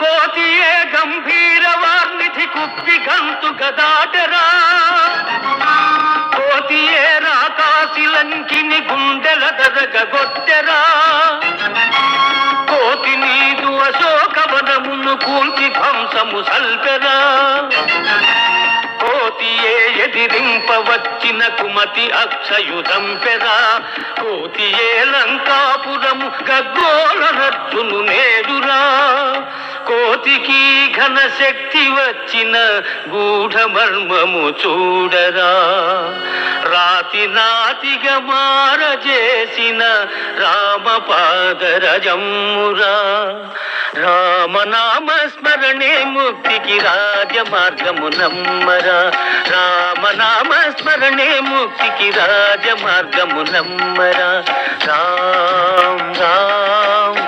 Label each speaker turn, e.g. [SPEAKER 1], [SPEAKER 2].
[SPEAKER 1] కోతియే గంభీర వార్నిధి కుప్పి గంతు గదాటరా కోతియే రాకాసి లంకిని గుండెల దరగొట్టెరా కోతి నీదు అశోకవనమును కూల్చి ధ్వంసము సల్పెరా కోతియే ఎదిరింపవచ్చిన కుమతి అక్షయుదంపెరా కోతియే లంకాపురము గగ్గోలనర్చును నేడురా కోతికి ఘన శక్తి వచ్చిన గూఢమర్మము చూడరా రాతి నాతిగా మారజేసిన రామపాదరజమ్మురా రామనామ స్మరణే ముక్తికి రాజమార్గము నమ్మరా రామనామ స్మరణే ముక్తికి రాజమార్గము నమ్మరా రామ్ రామ్